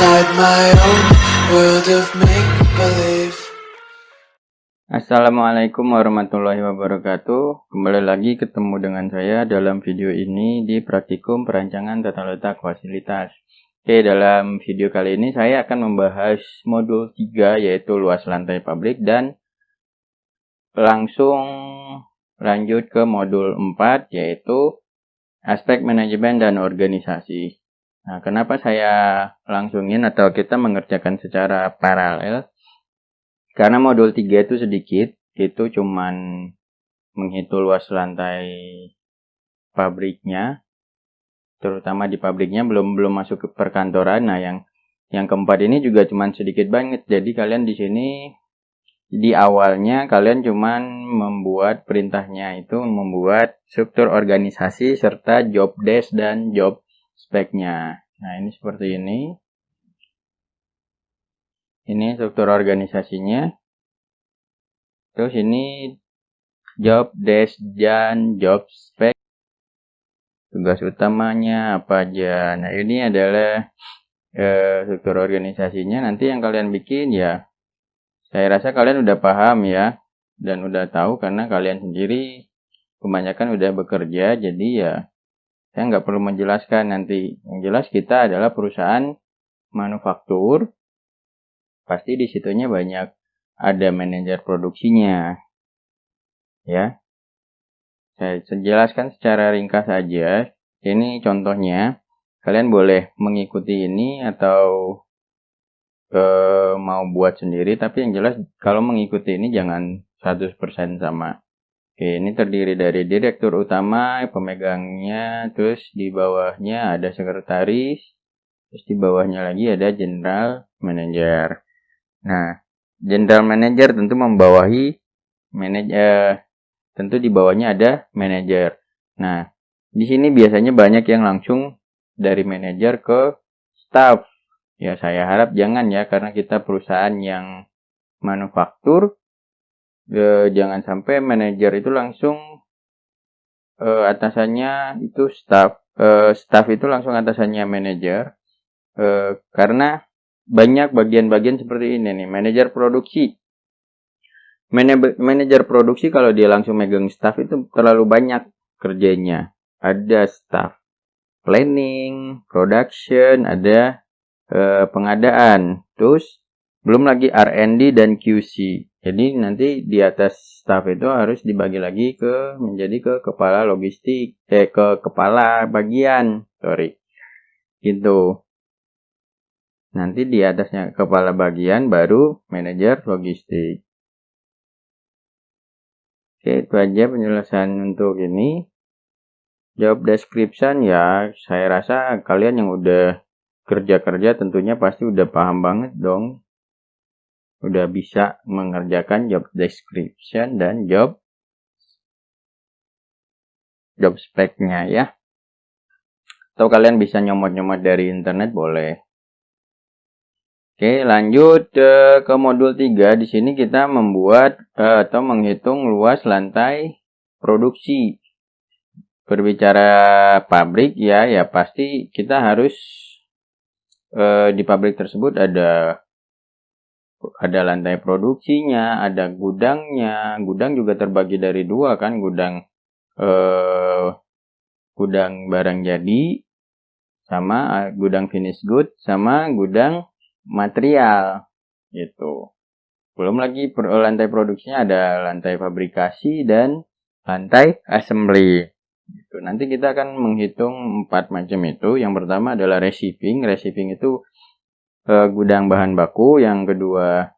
inside my own world of make-believe. Assalamualaikum warahmatullahi wabarakatuh. Kembali lagi ketemu dengan saya dalam video ini di praktikum perancangan tata letak fasilitas. Oke, dalam video kali ini saya akan membahas modul 3 yaitu luas lantai pabrik dan langsung lanjut ke modul 4 yaitu aspek manajemen dan organisasi. Nah, kenapa saya langsungin atau kita mengerjakan secara paralel? Karena modul 3 itu sedikit, itu cuman menghitung luas lantai pabriknya, terutama di pabriknya belum masuk ke perkantoran. Nah, yang keempat ini juga cuman sedikit banget. Jadi kalian di sini di awalnya kalian cuman membuat perintahnya itu membuat struktur organisasi serta job desk dan job speknya. Nah, ini seperti ini. Ini struktur organisasinya. Terus ini job desk dan job spek. Tugas utamanya apa aja. Nah, ini adalah struktur organisasinya. Nanti yang kalian bikin ya, saya rasa kalian udah paham ya. Dan udah tahu karena kalian sendiri kebanyakan udah bekerja. Jadi ya, saya nggak perlu menjelaskan nanti. Yang jelas kita adalah perusahaan manufaktur. Pasti di situnya banyak ada manajer produksinya. Ya. Saya jelaskan secara ringkas saja. Ini contohnya. Kalian boleh mengikuti ini atau mau buat sendiri. Tapi yang jelas kalau mengikuti ini jangan 100% sama. Oke, ini terdiri dari direktur utama, pemegangnya, terus di bawahnya ada sekretaris, terus di bawahnya lagi ada general manager. Nah, general manager tentu membawahi manajer, tentu di bawahnya ada manajer. Nah, di sini biasanya banyak yang langsung dari manajer ke staff. Ya, saya harap jangan ya, karena kita perusahaan yang manufaktur. Jangan sampai manajer itu langsung atasannya itu staff. Staff itu langsung atasannya manajer. Karena banyak bagian-bagian seperti ini nih. Manajer produksi. Manajer produksi kalau dia langsung megang staff itu terlalu banyak kerjanya. Ada staff planning, production, ada pengadaan. Terus belum lagi R&D dan QC. Jadi nanti di atas staff itu harus dibagi lagi menjadi ke kepala logistik, ke kepala bagian, gitu. Nanti di atasnya kepala bagian baru manajer logistik. Oke, itu aja penjelasan untuk ini. Job description ya, saya rasa kalian yang udah kerja tentunya pasti udah paham banget dong. Udah bisa mengerjakan job description dan job speknya ya. Atau kalian bisa nyomot-nyomot dari internet boleh. Oke, lanjut ke modul 3. Di sini kita membuat atau menghitung luas lantai produksi. Berbicara pabrik ya pasti kita harus di pabrik tersebut ada lantai produksinya, ada gudangnya. Gudang juga terbagi dari dua kan, gudang barang jadi sama gudang finish good sama gudang material gitu. Belum lagi lantai produksinya ada lantai fabrikasi dan lantai assembly. Gitu. Nanti kita akan menghitung 4 macam itu. Yang pertama adalah receiving. Receiving itu gudang bahan baku. Yang kedua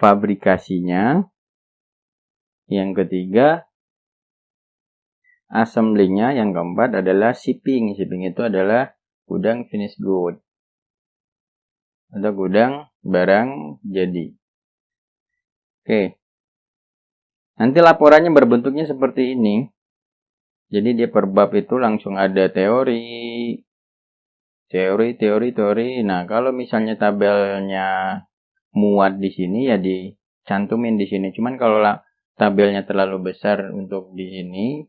fabrikasinya. Yang ketiga assembly-nya. Yang keempat adalah shipping. Shipping itu adalah gudang finish good atau gudang barang jadi. Oke. Nanti laporannya berbentuknya seperti ini. Jadi dia per bab itu langsung ada teori. Nah, kalau misalnya tabelnya muat di sini ya dicantumin di sini. Cuman kalau tabelnya terlalu besar untuk di sini,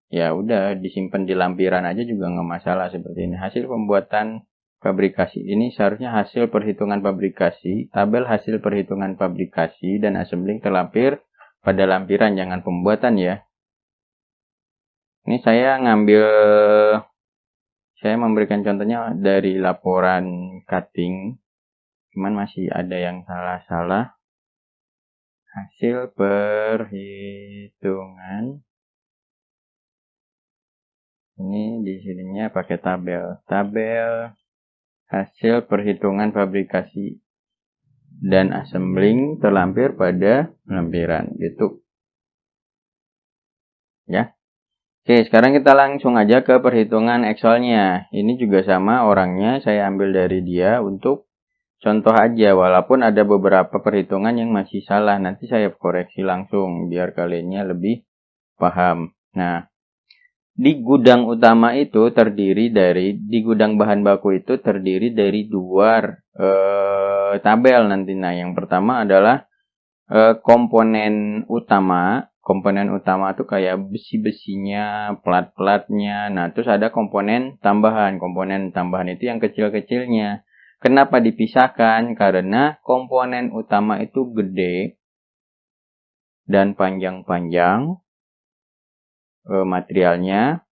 ya udah disimpan di lampiran aja juga nggak masalah seperti ini. Hasil pembuatan fabrikasi. Ini seharusnya hasil perhitungan fabrikasi, tabel hasil perhitungan fabrikasi dan assembling terlampir pada lampiran, jangan pembuatan ya. Ini saya memberikan contohnya dari laporan cutting, cuman masih ada yang salah-salah. Hasil perhitungan. Ini di sininya pakai tabel. Tabel hasil perhitungan fabrikasi dan assembling terlampir pada lampiran gitu. Ya. Oke, sekarang kita langsung aja ke perhitungan Excel-nya. Ini juga sama orangnya, saya ambil dari dia untuk contoh aja, walaupun ada beberapa perhitungan yang masih salah. Nanti saya koreksi langsung biar kaliannya lebih paham. Nah, di gudang utama itu di gudang bahan baku itu terdiri dari dua tabel nanti. Nah, yang pertama adalah komponen utama. Komponen utama itu kayak besi-besinya, plat-platnya. Nah, terus ada komponen tambahan. Komponen tambahan itu yang kecil-kecilnya. Kenapa dipisahkan? Karena komponen utama itu gede dan panjang-panjang materialnya.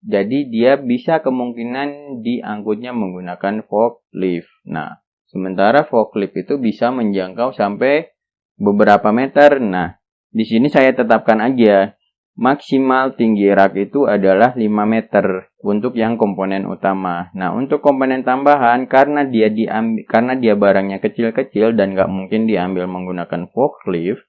Jadi dia bisa kemungkinan diangkutnya menggunakan forklift. Nah, sementara forklift itu bisa menjangkau sampai beberapa meter. Nah, di sini saya tetapkan aja maksimal tinggi rak itu adalah 5 meter untuk yang komponen utama. Nah, untuk komponen tambahan karena dia barangnya kecil-kecil dan nggak mungkin diambil menggunakan forklift.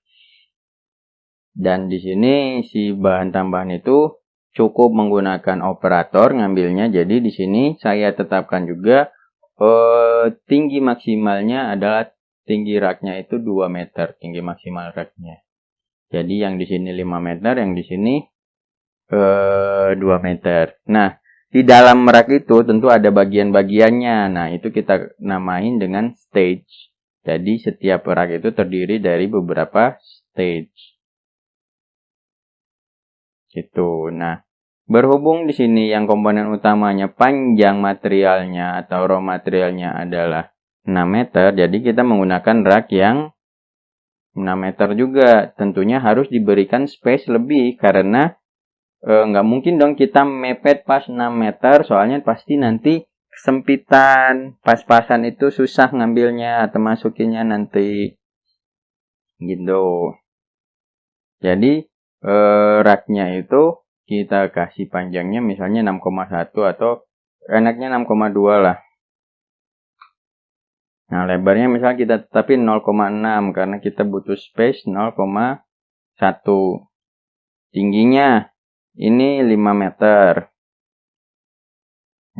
Dan di sini si bahan tambahan itu cukup menggunakan operator ngambilnya. Jadi di sini saya tetapkan juga tinggi maksimalnya adalah tinggi raknya itu 2 meter, tinggi maksimal raknya. Jadi yang di sini 5 meter, yang di sini 2 meter. Nah, di dalam rak itu tentu ada bagian-bagiannya. Nah, itu kita namain dengan stage. Jadi setiap rak itu terdiri dari beberapa stage. Gitu. Nah, berhubung di sini yang komponen utamanya panjang materialnya atau raw materialnya adalah 6 meter, jadi kita menggunakan rak yang 6 meter juga. Tentunya harus diberikan space lebih karena nggak mungkin dong kita mepet pas 6 meter, soalnya pasti nanti kesempitan, pas-pasan itu susah ngambilnya atau masukinnya nanti gitu. Jadi raknya itu kita kasih panjangnya misalnya 6,1 atau enaknya 6,2 lah. Nah, lebarnya misalnya kita tetapin 0,6 karena kita butuh space 0,1. Tingginya ini 5 meter.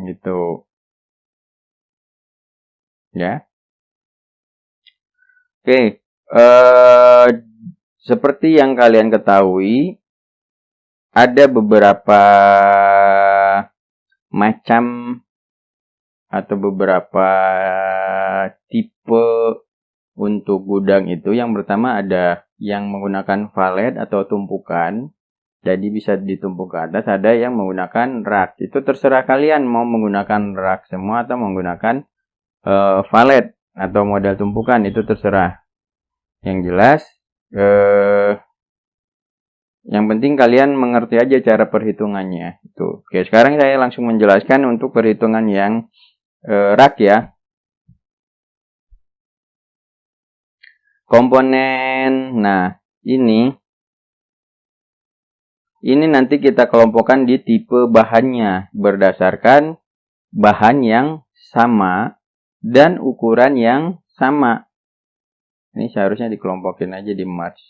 Gitu. Ya. Oke. Seperti yang kalian ketahui, ada beberapa macam atau beberapa tipe untuk gudang itu. Yang pertama ada yang menggunakan valet atau tumpukan. Jadi bisa ditumpuk ke atas. Ada yang menggunakan rak. Itu terserah kalian mau menggunakan rak semua atau menggunakan valet atau model tumpukan. Itu terserah. Yang jelas, yang penting kalian mengerti aja cara perhitungannya. Itu. Oke, sekarang saya langsung menjelaskan untuk perhitungan yang rak ya. Komponen, nah ini nanti kita kelompokkan di tipe bahannya berdasarkan bahan yang sama dan ukuran yang sama. Ini seharusnya dikelompokin aja di March.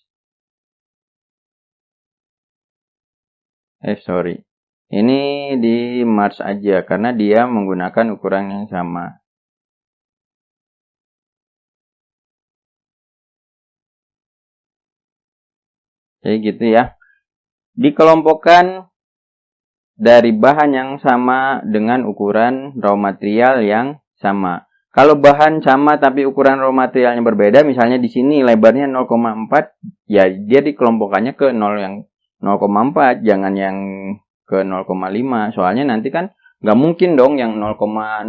Ini di March aja karena dia menggunakan ukuran yang sama. Jadi gitu ya. Dikelompokkan dari bahan yang sama dengan ukuran raw material yang sama. Kalau bahan sama tapi ukuran raw materialnya berbeda, misalnya di sini lebarnya 0,4, ya dia dikelompokkannya ke 0,4, jangan yang ke 0,5. Soalnya nanti kan Nggak mungkin dong yang 0,05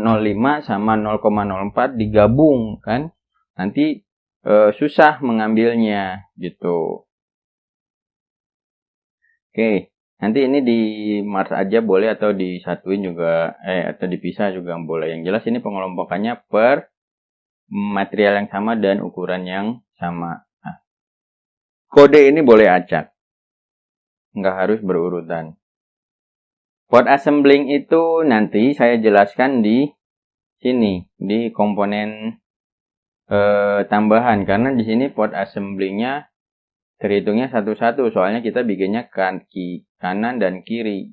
sama 0,04 digabung kan. Nanti susah mengambilnya gitu. Oke, nanti ini di Mars aja boleh atau disatuin juga, atau dipisah juga boleh. Yang jelas ini pengelompokannya per material yang sama dan ukuran yang sama. Nah, kode ini boleh acak, nggak harus berurutan. Port assembling itu nanti saya jelaskan di sini, di komponen tambahan. Karena di sini port assemblingnya terhitungnya satu-satu, soalnya kita bikinnya kanan dan kiri.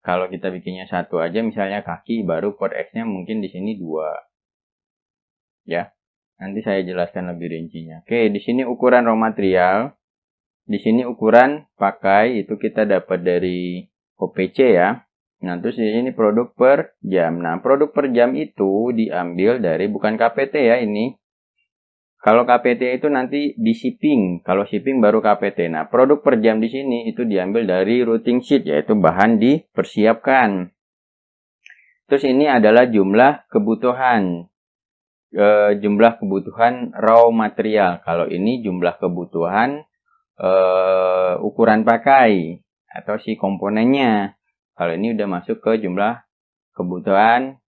Kalau kita bikinnya satu aja, misalnya kaki, baru port X-nya mungkin di sini 2. Ya, nanti saya jelaskan lebih rincinya. Oke, di sini ukuran raw material. Di sini ukuran pakai itu kita dapat dari OPC ya. Nah, terus di sini produk per jam. Nah, produk per jam itu diambil dari, bukan KPT ya ini. Kalau KPT itu nanti di shipping. Kalau shipping baru KPT. Nah, produk per jam di sini itu diambil dari routing sheet, yaitu bahan dipersiapkan. Terus ini adalah jumlah kebutuhan. Jumlah kebutuhan raw material. Kalau ini jumlah kebutuhan ukuran pakai atau si komponennya. Kalau ini udah masuk ke jumlah kebutuhan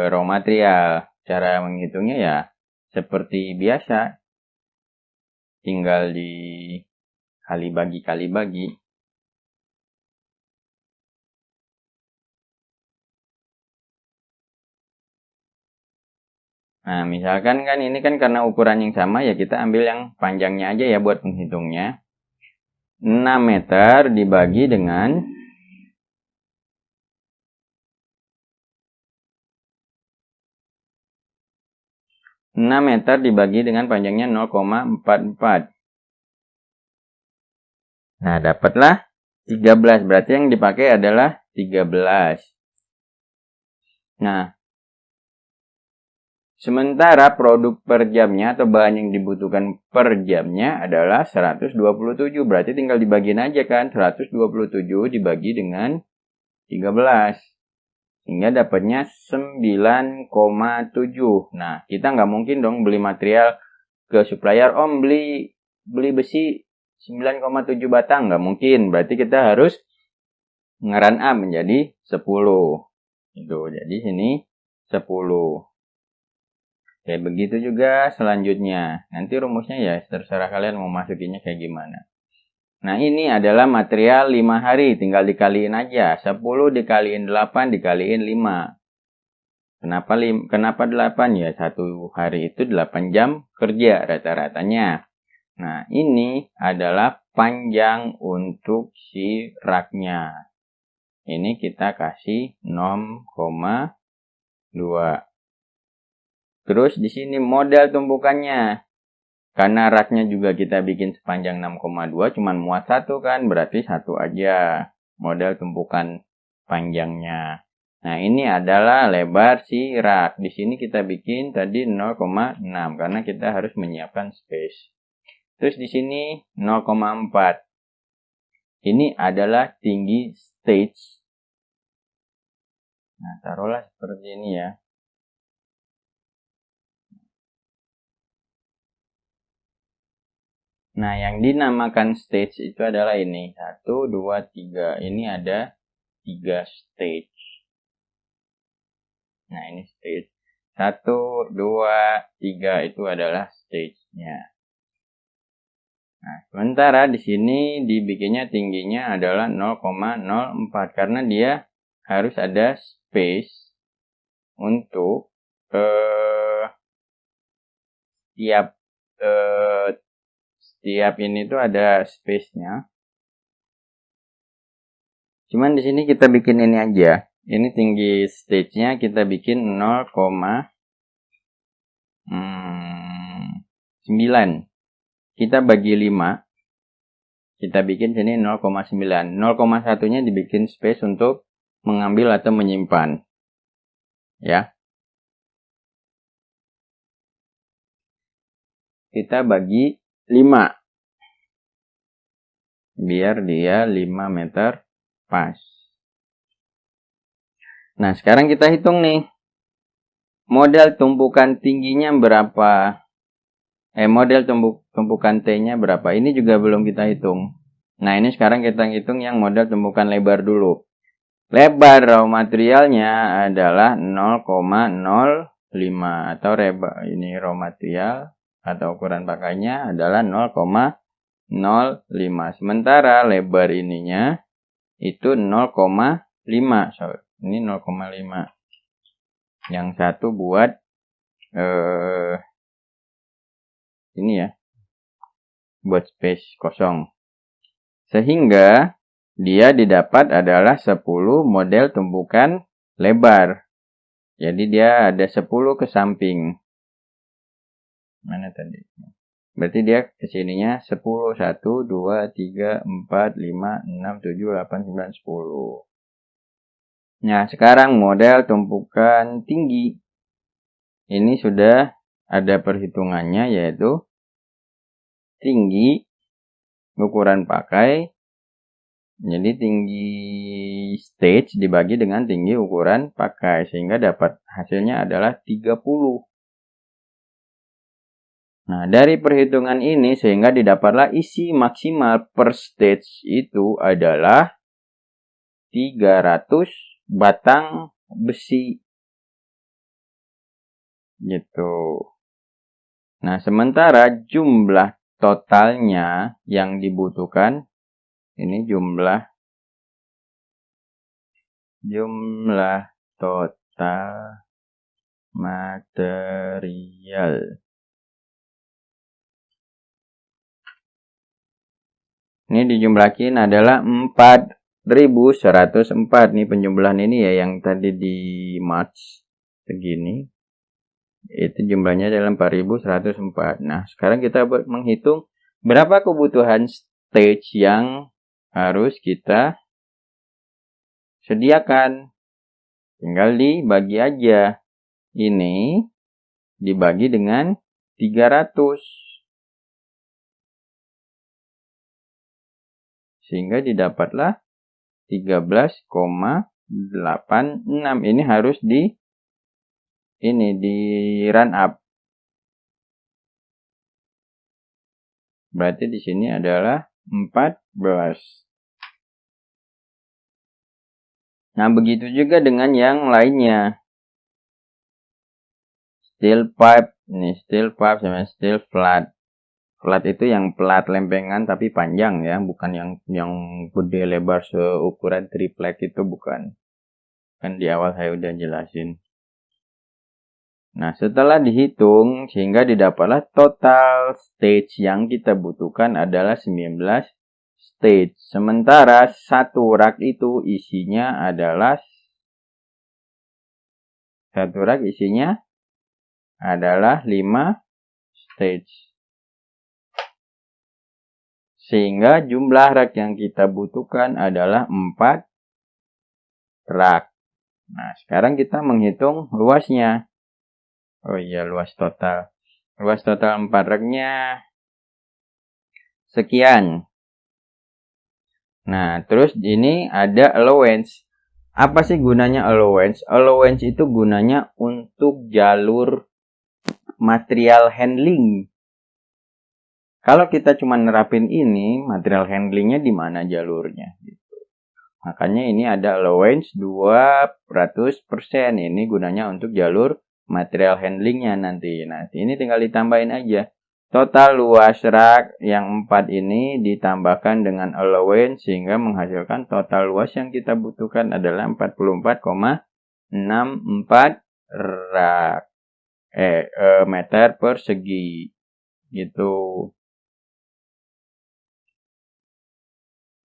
raw material. Cara menghitungnya ya seperti biasa, tinggal kali bagi. Nah, misalkan kan ini kan karena ukuran yang sama ya kita ambil yang panjangnya aja ya buat menghitungnya. 6 meter dibagi dengan 6 meter dibagi dengan panjangnya 0,44. Nah, dapatlah 13. Berarti yang dipakai adalah 13. Nah, sementara produk per jamnya atau bahan yang dibutuhkan per jamnya adalah 127. Berarti tinggal dibagiin aja kan. 127 dibagi dengan 13. Sehingga dapatnya 9,7. Nah, kita nggak mungkin dong beli material ke supplier, Om beli besi 9,7 batang. Nggak mungkin. Berarti kita harus ngeran up menjadi 10. Itu. Jadi sini 10. Kayak begitu juga selanjutnya. Nanti rumusnya ya terserah kalian mau masukinnya kayak gimana. Nah, ini adalah material 5 hari. Tinggal dikaliin aja. 10 dikaliin 8 dikaliin 5. Kenapa 8? Ya, satu hari itu 8 jam kerja rata-ratanya. Nah, ini adalah panjang untuk si raknya. Ini kita kasih 0,2. Terus di sini model tumpukannya. Karena raknya juga kita bikin sepanjang 6,2, cuman muat satu kan, berarti satu aja model tumpukan panjangnya. Nah, ini adalah lebar si rak. Di sini kita bikin tadi 0,6 karena kita harus menyiapkan space. Terus di sini 0,4. Ini adalah tinggi stage. Nah, taruhlah seperti ini ya. Nah, yang dinamakan stage itu adalah ini. 1, 2, 3. Ini ada 3 stage. Nah, ini stage. 1, 2, 3 itu adalah stage-nya. Nah, sementara di sini dibikinnya tingginya adalah 0,04. Karena dia harus ada space untuk setiap ini tuh ada space-nya. Cuman di sini kita bikin ini aja. Ini tinggi stage-nya kita bikin 0,9. Kita bagi 5. Kita bikin sini 0,9. 0,1-nya dibikin space untuk mengambil atau menyimpan. Ya. Kita bagi 5. Biar dia 5 meter pas. Nah, sekarang kita hitung nih. Model tumpukan tingginya berapa? Model tumpukan T-nya berapa? Ini juga belum kita hitung. Nah, ini sekarang kita hitung yang model tumpukan lebar dulu. Lebar raw materialnya adalah 0,05 atau ini raw material atau ukuran pakainya adalah 0,05. Sementara lebar ininya itu 0,5. Ini 0,5. Yang satu buat ini ya, buat space kosong. Sehingga dia didapat adalah 10 model tumpukan lebar. Jadi dia ada 10 ke samping. Mana tadi? Berarti dia kesininya 10. 1, 2, 3, 4, 5, 6, 7, 8, 9, 10. Nah, sekarang model tumpukan tinggi. Ini sudah ada perhitungannya, yaitu tinggi ukuran pakai. Jadi tinggi stage dibagi dengan tinggi ukuran pakai. Sehingga dapat hasilnya adalah 30. Nah, dari perhitungan ini sehingga didapatlah isi maksimal per stage itu adalah 300 batang besi. Gitu. Nah, sementara jumlah totalnya yang dibutuhkan, ini jumlah total material. Ini dijumlahin adalah 4.104. Nih penjumlahan ini ya yang tadi di March segini. Itu jumlahnya adalah 4.104. Nah, sekarang kita menghitung berapa kebutuhan stage yang harus kita sediakan. Tinggal dibagi aja. Ini dibagi dengan 300. Sehingga didapatlah 13,86. Ini harus di run up. Berarti di sini adalah 14. Nah, begitu juga dengan yang lainnya. Steel pipe. Ini steel pipe sama steel flat. Flat itu yang plat lempengan tapi panjang ya, bukan yang gede lebar seukuran triplek itu bukan. Kan di awal saya udah jelasin. Nah, setelah dihitung sehingga didapatlah total stage yang kita butuhkan adalah 19 stage. Sementara satu rak itu isinya adalah 5 stage. Sehingga jumlah rak yang kita butuhkan adalah 4 rak. Nah, sekarang kita menghitung luasnya. Oh iya, luas total. Luas total 4 raknya sekian. Nah, terus ini ada allowance. Apa sih gunanya allowance? Allowance itu gunanya untuk jalur material handling. Kalau kita cuma nerapin ini, material handlingnya di mana jalurnya? Gitu. Makanya ini ada allowance 200%. Ini gunanya untuk jalur material handlingnya nanti. Nah, ini tinggal ditambahin aja. Total luas rak yang 4 ini ditambahkan dengan allowance sehingga menghasilkan total luas yang kita butuhkan adalah 44,64 rak. Meter persegi. Gitu.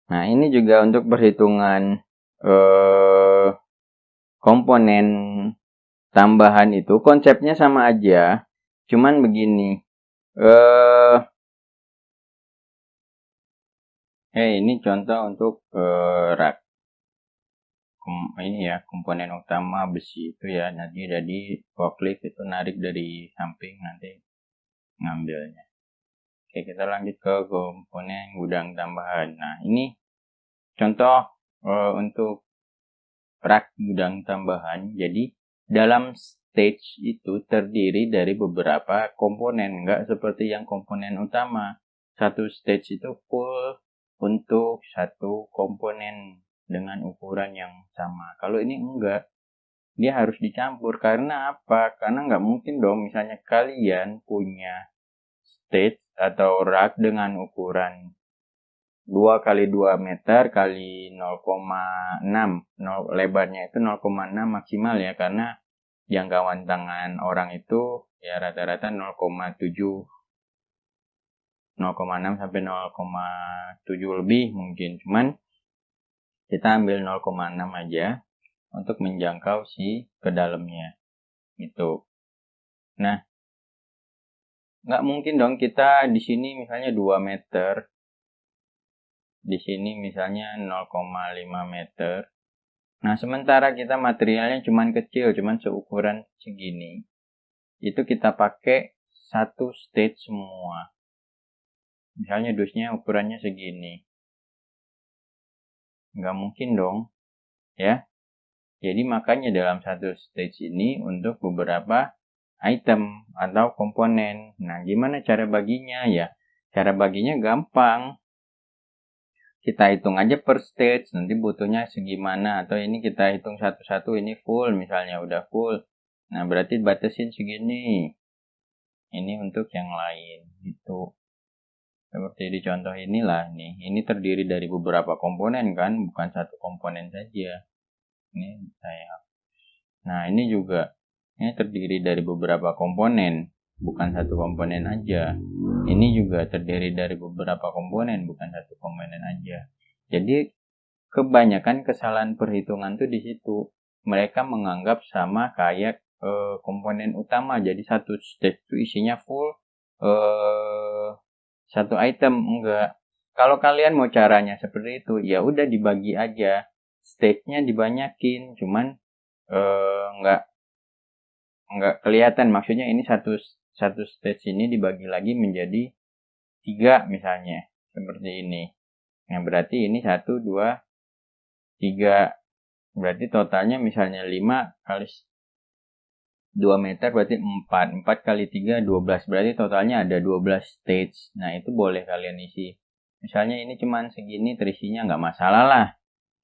Nah, ini juga untuk perhitungan komponen tambahan itu konsepnya sama aja. Cuman begini. Ini contoh untuk rak. Ini ya, komponen utama besi itu ya. Nanti jadi forklift itu narik dari samping nanti ngambilnya. Oke, kita lanjut ke komponen gudang tambahan. Nah, ini contoh untuk rak gudang tambahan. Jadi dalam stage itu terdiri dari beberapa komponen, nggak seperti yang komponen utama. Satu stage itu full untuk satu komponen dengan ukuran yang sama. Kalau ini enggak, dia harus dicampur. Karena apa? Karena nggak mungkin dong misalnya kalian punya stage atau rak dengan ukuran 2 kali 2 meter kali 0,6. Lebarnya itu 0,6 maksimal ya, karena jangkauan tangan orang itu ya rata-rata 0,7, 0,6 sampai 0,7 lebih mungkin. Cuman kita ambil 0,6 aja untuk menjangkau si ke dalamnya. Itu. Nah, nggak mungkin dong kita di sini misalnya 2 meter, di sini misalnya 0,5 meter. Nah, sementara kita materialnya cuman kecil, cuman seukuran segini. Itu kita pakai satu stage semua. Misalnya dusnya ukurannya segini. Nggak mungkin dong, ya. Jadi makanya dalam satu stage ini untuk beberapa item atau komponen. Nah, gimana cara baginya ya? Cara baginya gampang. Kita hitung aja per stage, nanti butuhnya segimana, atau ini kita hitung satu-satu, ini full misalnya udah full, nah berarti batasin segini, ini untuk yang lain gitu. Seperti di contoh inilah nih, ini terdiri dari beberapa komponen kan, bukan satu komponen saja. Ini saya, nah ini juga ini terdiri dari beberapa komponen, bukan satu komponen aja. Ini juga terdiri dari beberapa komponen, bukan satu komponen aja. Jadi kebanyakan kesalahan perhitungan tuh di situ. Mereka menganggap sama kayak komponen utama. Jadi satu stage itu isinya full satu item. Enggak. Kalau kalian mau caranya seperti itu, ya udah dibagi aja. Stage-nya dibanyakin, cuman nggak kelihatan. Maksudnya ini satu stage ini dibagi lagi menjadi 3 misalnya, seperti ini. Yang berarti ini 1, 2, 3. Berarti totalnya misalnya 5 kali 2 meter berarti 4. 4 kali 3, 12. Berarti totalnya ada 12 stage. Nah, itu boleh kalian isi. Misalnya ini cuman segini, terisinya nggak masalah lah.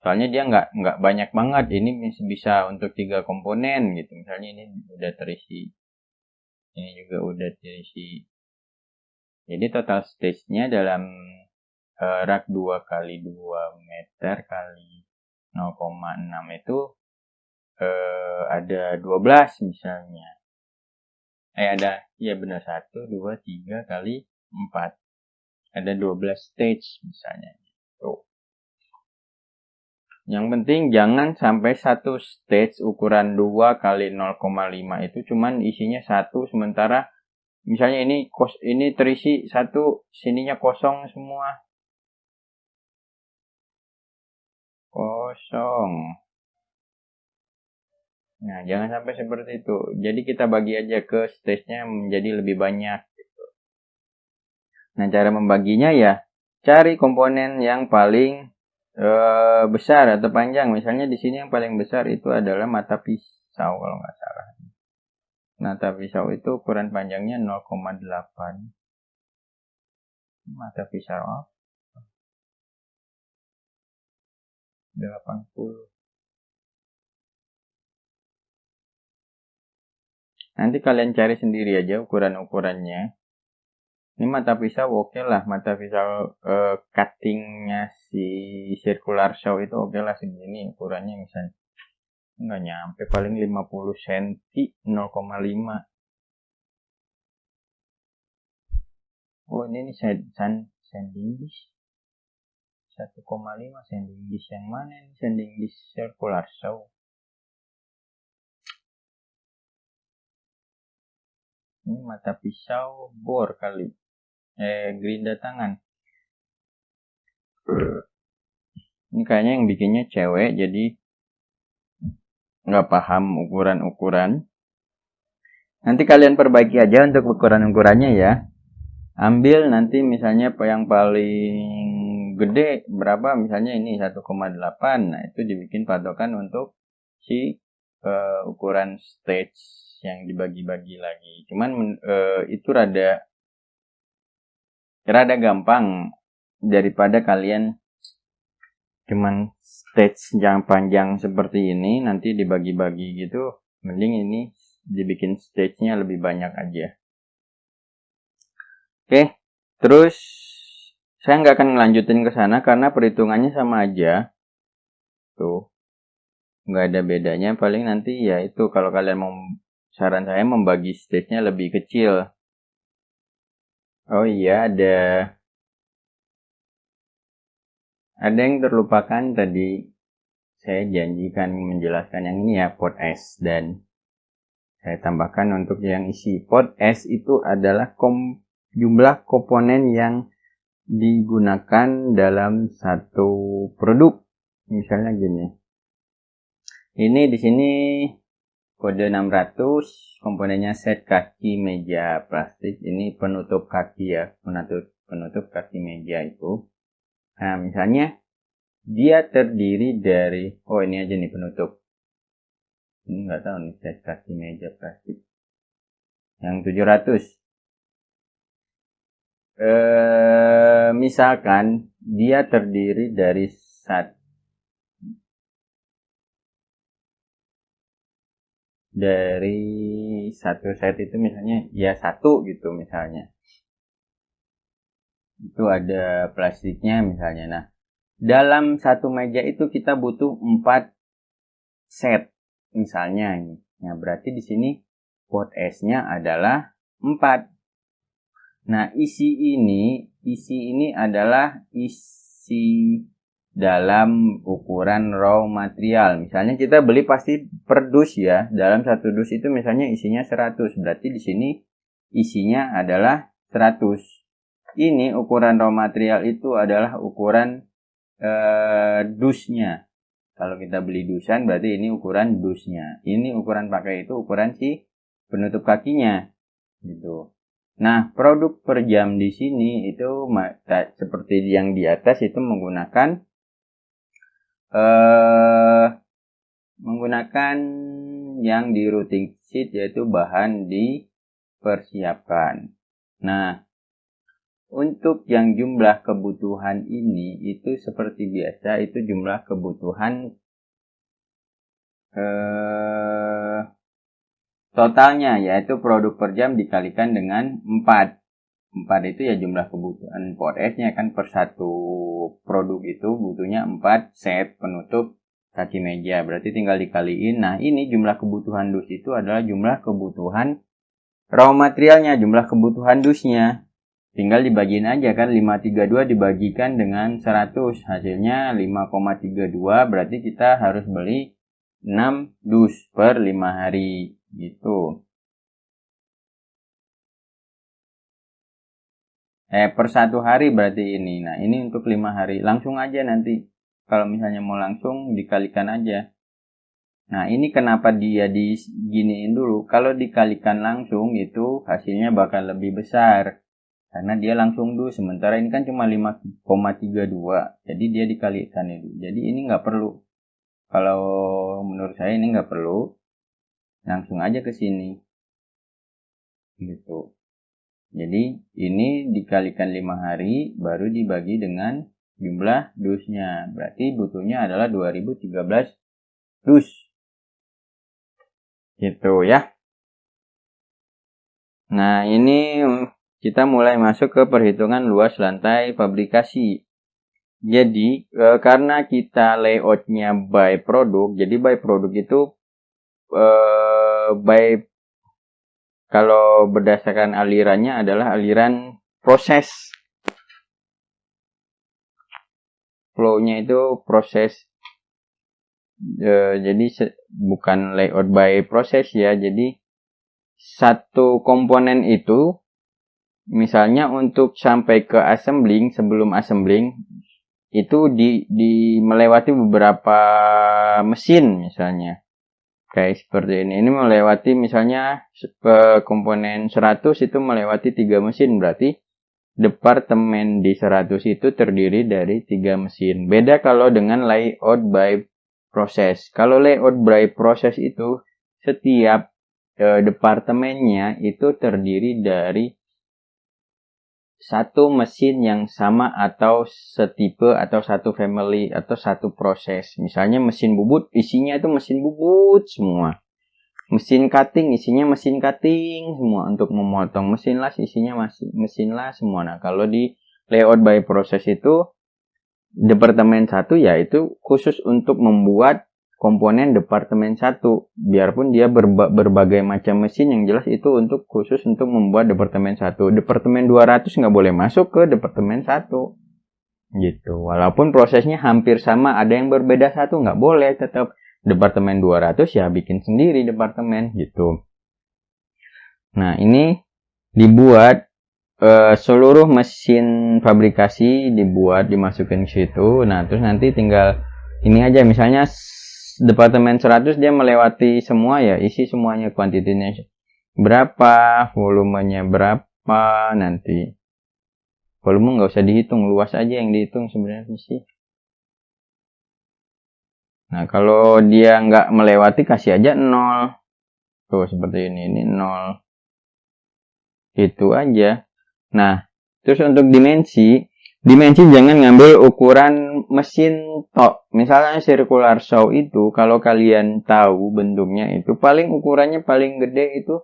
Soalnya dia nggak banyak banget. Ini bisa untuk 3 komponen gitu. Misalnya ini udah terisi. Ini juga udah terisi. Jadi total stage-nya dalam rak 2 kali 2 meter kali 0,6 itu ada 12 misalnya. Iya benar, 1, 2, 3 kali 4. Ada 12 stage misalnya. Tuh. Yang penting jangan sampai satu stage ukuran 2 kali 0,5 itu cuman isinya 1, sementara misalnya ini terisi 1, sininya kosong semua. Kosong. Nah, jangan sampai seperti itu. Jadi kita bagi aja ke stage-nya menjadi lebih banyak. Gitu. Nah, cara membaginya ya cari komponen yang paling besar atau panjang. Misalnya di sini yang paling besar itu adalah mata pisau kalau nggak salah. Mata pisau itu ukuran panjangnya 0,8. Mata pisau 80. Nanti kalian cari sendiri aja ukuran-ukurannya. Ini mata pisau oke lah, mata pisau cuttingnya si circular saw itu oke lah segini ukurannya, misalnya nggak nyampe, paling 50 cm, 0,5. Oh ini sanding dish 1,5 sanding dish, yang mana ini sanding dish circular saw? Ini mata pisau bor kali, gerinda tangan. Ini kayaknya yang bikinnya cewek, jadi nggak paham ukuran-ukuran. Nanti kalian perbaiki aja untuk ukuran-ukurannya ya. Ambil nanti misalnya yang paling gede berapa, misalnya ini 1,8. Nah, itu dibikin patokan untuk si ukuran stage yang dibagi-bagi lagi. Cuman itu rada gampang daripada kalian cuman stage yang panjang seperti ini nanti dibagi-bagi gitu. Mending ini dibikin stage-nya lebih banyak aja. Oke, terus saya nggak akan ngelanjutin ke sana karena perhitungannya sama aja. Tuh, nggak ada bedanya. Paling nanti ya itu kalau kalian mau, saran saya membagi stage-nya lebih kecil. Oh iya, ada yang terlupakan tadi. Saya janjikan menjelaskan yang ini ya, pot S, dan saya tambahkan untuk yang isi. Pot S itu adalah jumlah komponen yang digunakan dalam satu produk. Misalnya gini. Ini di sini kode 600, komponennya set kaki meja plastik. Ini penutup kaki ya, penutup kaki meja itu. Nah, misalnya dia terdiri dari, ini aja nih penutup. Ini nggak tahu nih, set kaki meja plastik. Yang 700. Misalkan dia terdiri dari satu set itu misalnya ya 1 gitu misalnya. Itu ada plastiknya misalnya. Nah, dalam satu meja itu kita butuh 4 set misalnya ini. Nah, berarti di sini pot S-nya adalah 4. Nah, isi ini adalah isi dalam ukuran raw material. Misalnya kita beli pasti per dus ya. Dalam satu dus itu misalnya isinya 100. Berarti di sini isinya adalah 100. Ini ukuran raw material itu adalah ukuran dusnya. Kalau kita beli dusan berarti ini ukuran dusnya. Ini ukuran pakai itu ukuran si penutup kakinya. Gitu. Nah, produk per jam di sini itu seperti yang di atas itu menggunakan yang di routing sheet, yaitu bahan dipersiapkan. Nah, untuk yang jumlah kebutuhan ini itu seperti biasa, itu jumlah kebutuhan totalnya, yaitu produk per jam dikalikan dengan 4. 4 itu ya jumlah kebutuhan pot S-nya kan, per satu produk itu butuhnya 4 set penutup kaki meja. Berarti tinggal dikaliin. Nah, ini jumlah kebutuhan dus itu adalah jumlah kebutuhan raw materialnya, jumlah kebutuhan dusnya. Tinggal dibagiin aja kan, 532 dibagikan dengan 100. Hasilnya 5,32, berarti kita harus beli 6 dus per 5 hari. Gitu. Per 1 hari berarti ini. Nah, ini untuk 5 hari. Langsung aja nanti. Kalau misalnya mau langsung, dikalikan aja. Nah, ini kenapa dia diginiin dulu. Kalau dikalikan langsung, itu hasilnya bakal lebih besar. Karena dia langsung dus. Sementara ini kan cuma 5,32. Jadi dia dikalikan itu. Jadi ini nggak perlu. Kalau menurut saya ini nggak perlu. Langsung aja ke sini. Gitu. Jadi ini dikalikan 5 hari baru dibagi dengan jumlah dusnya. Berarti butuhnya adalah 2013 dus. Gitu ya. Nah, ini kita mulai masuk ke perhitungan luas lantai fabrikasi. Jadi karena kita layoutnya by produk, jadi by produk itu kalau berdasarkan alirannya adalah aliran proses. Flow-nya itu proses. Jadi bukan layout by proses ya. Jadi satu komponen itu misalnya untuk sampai ke assembling, sebelum assembling itu melewati beberapa mesin misalnya. Kayak seperti ini. Ini melewati misalnya komponen 100 itu melewati 3 mesin. Berarti departemen di 100 itu terdiri dari 3 mesin. Beda kalau dengan layout by proses. Kalau layout by proses itu setiap departemennya itu terdiri dari satu mesin yang sama atau setipe atau satu family atau satu proses. Misalnya mesin bubut isinya itu mesin bubut semua. Mesin cutting isinya mesin cutting semua untuk memotong. Mesin las isinya mesin las semua. Nah, kalau di layout by proses itu departemen 1 ya itu khusus untuk membuat komponen departemen 1. Biarpun dia berbagai macam mesin, yang jelas itu untuk khusus untuk membuat departemen 1. Departemen 200 nggak boleh masuk ke departemen 1. Gitu. Walaupun prosesnya hampir sama, ada yang berbeda satu, nggak boleh. Tetap departemen 200 ya bikin sendiri departemen gitu. Nah, ini dibuat seluruh mesin fabrikasi dimasukin ke situ. Nah, terus nanti tinggal ini aja, misalnya departemen 100 dia melewati semua ya, isi semuanya, kuantitinya berapa, volumenya berapa, nanti volume nggak usah dihitung, luas aja yang dihitung sebenarnya sih. Nah, kalau dia nggak melewati kasih aja 0. Tuh seperti ini 0. Itu aja. Nah, terus untuk dimensi jangan ngambil ukuran mesin tok. Misalnya circular saw itu, kalau kalian tahu bentuknya itu, paling ukurannya paling gede itu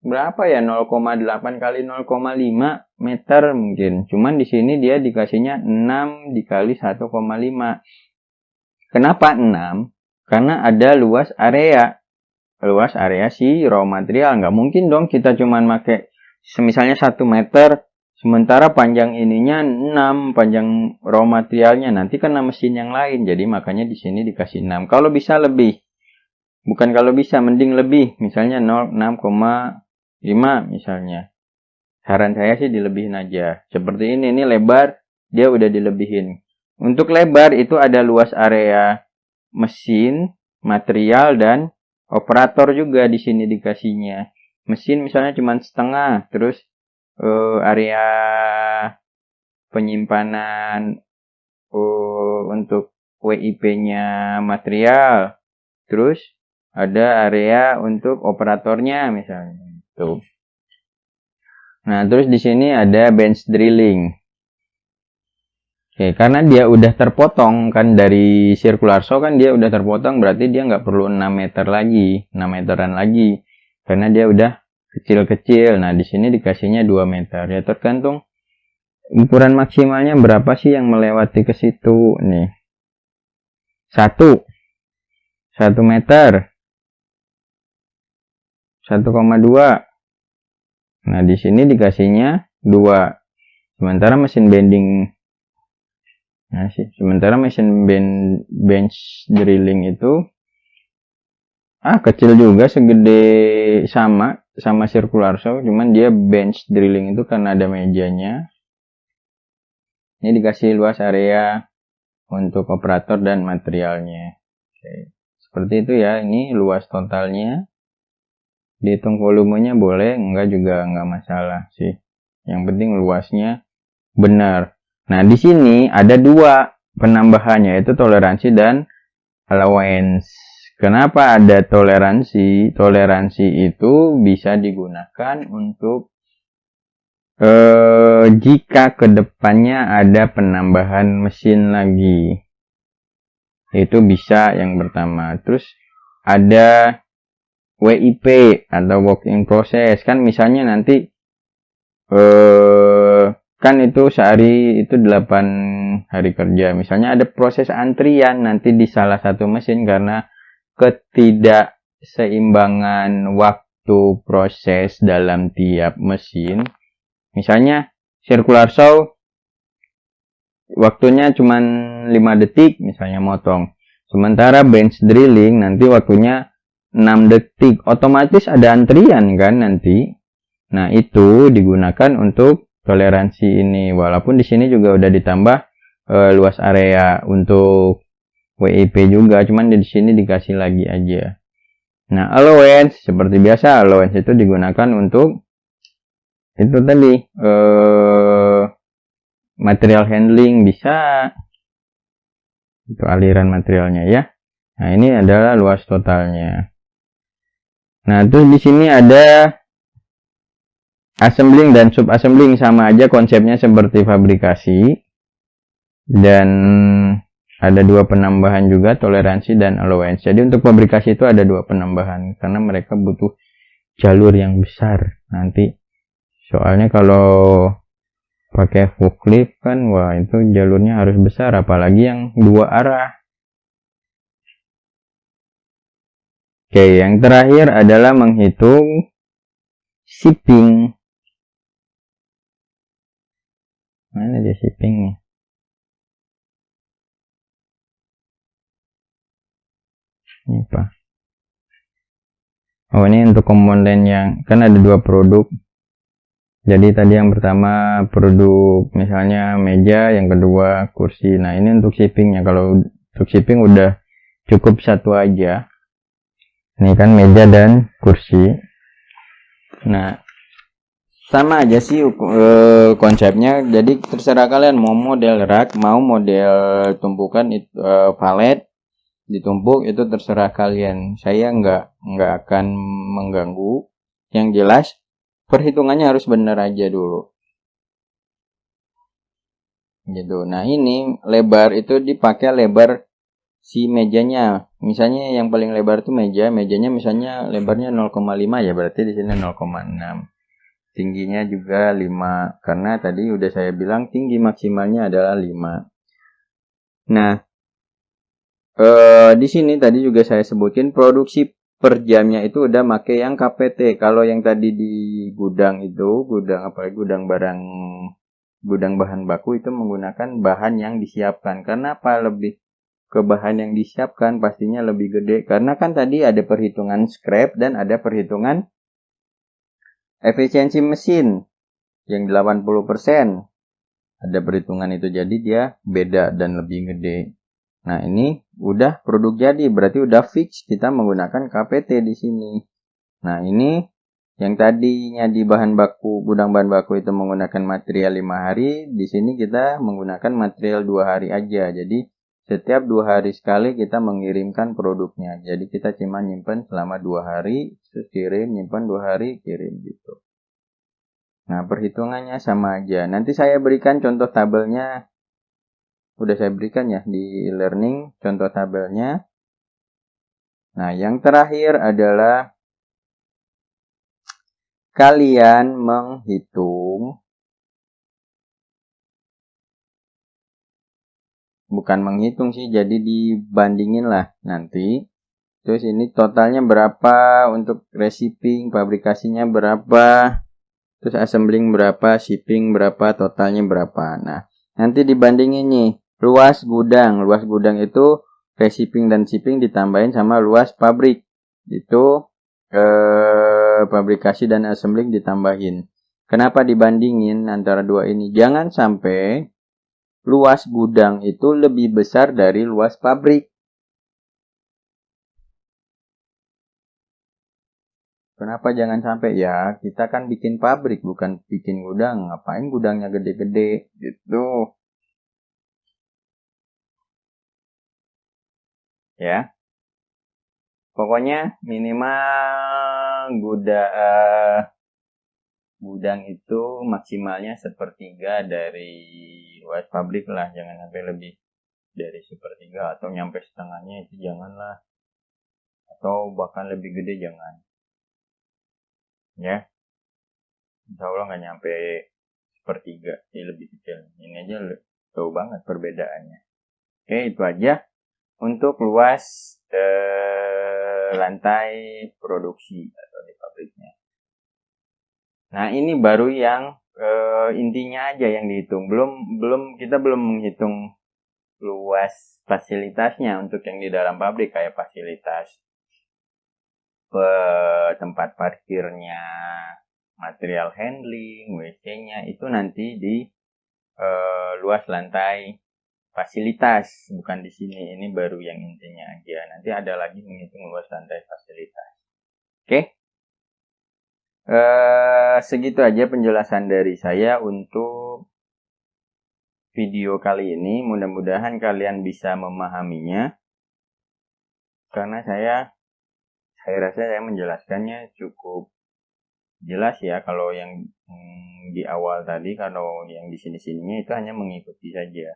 berapa ya? 0,8 kali 0,5 meter mungkin. Cuman di sini dia dikasihnya 6 dikali 1,5. Kenapa 6? Karena ada luas area. Luas area si raw material. Nggak mungkin dong kita cuman pakai misalnya 1 meter. Sementara panjang ininya 6, panjang raw materialnya nanti kena mesin yang lain. Jadi makanya di sini dikasih 6. Kalau bisa lebih. Bukan kalau bisa, mending lebih. Misalnya 6,5 misalnya. Saran saya sih dilebihin aja. Seperti ini lebar, dia udah dilebihin. Untuk lebar itu ada luas area mesin, material, dan operator juga di sini dikasihnya. Mesin misalnya cuma setengah, terus area penyimpanan untuk WIP-nya material, terus ada area untuk operatornya misalnya itu. Nah, terus di sini ada bench drilling. Oke, karena dia udah terpotong kan dari circular saw kan dia udah terpotong, berarti dia nggak perlu 6 meter lagi, 6 meteran lagi, karena dia udah kecil-kecil. Nah, di sini dikasihnya 2 meter. Ya tergantung ukuran maksimalnya berapa sih yang melewati ke situ. Nih. 1 meter. 1,2. Nah, di sini dikasihnya 2. Sementara mesin bending bench drilling itu kecil juga, segede sama circular saw, cuman dia bench drilling itu karena ada mejanya. Ini dikasih luas area untuk operator dan materialnya. Oke. Seperti itu ya, ini luas totalnya. Dihitung volumenya boleh, enggak juga enggak masalah sih. Yang penting luasnya benar. Nah, di sini ada 2 penambahannya, yaitu toleransi dan allowance. Kenapa ada toleransi? Toleransi itu bisa digunakan untuk jika kedepannya ada penambahan mesin lagi. Itu bisa yang pertama. Terus ada WIP atau work in process. Kan misalnya nanti kan itu sehari itu 8 hari kerja. Misalnya ada proses antrian nanti di salah satu mesin karena ketidakseimbangan waktu proses dalam tiap mesin. Misalnya circular saw waktunya cuma 5 detik misalnya motong. Sementara bench drilling nanti waktunya 6 detik. Otomatis ada antrian kan nanti. Nah, itu digunakan untuk toleransi ini. Walaupun di sini juga udah ditambah luas area untuk WIP juga, cuman di sini dikasih lagi aja. Nah, allowance seperti biasa, allowance itu digunakan untuk itu tadi material handling bisa, itu aliran materialnya ya. Nah, ini adalah luas totalnya. Nah, terus di sini ada assembling dan subassembling, sama aja konsepnya seperti fabrikasi. Dan ada 2 penambahan juga, toleransi dan allowance. Jadi untuk fabrikasi itu ada 2 penambahan karena mereka butuh jalur yang besar nanti. Soalnya kalau pakai forklift kan, wah itu jalurnya harus besar, apalagi yang 2 arah. Oke, yang terakhir adalah menghitung shipping. Mana dia shippingnya? Ini apa? Oh, ini untuk komponen yang kan ada 2 produk. Jadi tadi yang pertama produk misalnya meja, yang kedua kursi. Nah, ini untuk shippingnya. Kalau untuk shipping udah cukup 1 aja. Ini kan meja dan kursi. Nah, sama aja sih konsepnya. Jadi terserah kalian mau model rak, mau model tumpukan palet ditumpuk, itu terserah kalian. Saya nggak akan mengganggu. Yang jelas perhitungannya harus benar aja dulu. Gitu. Nah, ini lebar itu dipakai lebar si mejanya. Misalnya yang paling lebar itu mejanya misalnya lebarnya 0,5 ya, berarti di sini 0,6. Tingginya juga 5 karena tadi udah saya bilang tinggi maksimalnya adalah 5. Nah, di sini tadi juga saya sebutin produksi per jamnya itu udah make yang KPT. Kalau yang tadi di gudang itu, apalagi gudang bahan baku itu menggunakan bahan yang disiapkan. Karena apa? Lebih ke bahan yang disiapkan pastinya lebih gede. Karena kan tadi ada perhitungan scrap dan ada perhitungan efisiensi mesin yang 80%. Ada perhitungan itu, jadi dia beda dan lebih gede. Nah, ini udah produk jadi, berarti udah fix kita menggunakan KPT di sini. Nah, ini yang tadinya di gudang bahan baku itu menggunakan material 5 hari, di sini kita menggunakan material 2 hari aja. Jadi setiap 2 hari sekali kita mengirimkan produknya. Jadi kita cuma nyimpen selama 2 hari, terus kirim, nyimpen 2 hari, kirim gitu. Nah, perhitungannya sama aja. Nanti saya berikan contoh tabelnya. Udah saya berikan ya di e-learning contoh tabelnya. Nah, yang terakhir adalah kalian menghitung, bukan menghitung sih, jadi dibandingin lah nanti. Terus ini totalnya berapa untuk receiving, fabrikasinya berapa, terus assembling berapa, shipping berapa, totalnya berapa. Nah, nanti dibandingin nih, luas gudang itu receiving dan shipping ditambahin sama luas pabrik. Itu fabrikasi dan assembling ditambahin. Kenapa dibandingin antara 2 ini? Jangan sampai luas gudang itu lebih besar dari luas pabrik. Kenapa jangan sampai? Ya, kita kan bikin pabrik, bukan bikin gudang. Ngapain gudangnya gede-gede gitu. Ya. Pokoknya minimal gudang itu maksimalnya 1/3 dari luas pabrik lah. Jangan sampai lebih dari 1/3 atau nyampe setengahnya, itu janganlah. Atau bahkan lebih gede jangan. Ya. Insya Allah nggak nyampe 1/3. Ini lebih kecil. Ini aja jauh banget perbedaannya. Oke, itu aja untuk luas lantai produksi atau di pabriknya. Nah, ini baru yang intinya aja yang dihitung. Kita belum menghitung luas fasilitasnya untuk yang di dalam pabrik, kayak fasilitas tempat parkirnya, material handling, WC-nya, itu nanti di luas lantai fasilitas, bukan di sini. Ini baru yang intinya aja. Nanti ada lagi menghitung luas lantai fasilitas. Oke. Segitu aja penjelasan dari saya untuk video kali ini. Mudah-mudahan kalian bisa memahaminya. karena saya rasa saya menjelaskannya cukup jelas ya. Kalau yang di awal tadi, kalau yang di sini-sininya itu hanya mengikuti saja,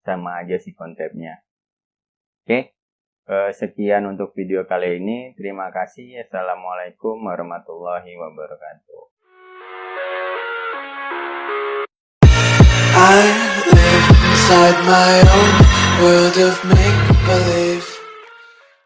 sama aja sih konsepnya. Oke, sekian untuk video kali ini. Terima kasih. Assalamualaikum warahmatullahi wabarakatuh. I live inside my own world of make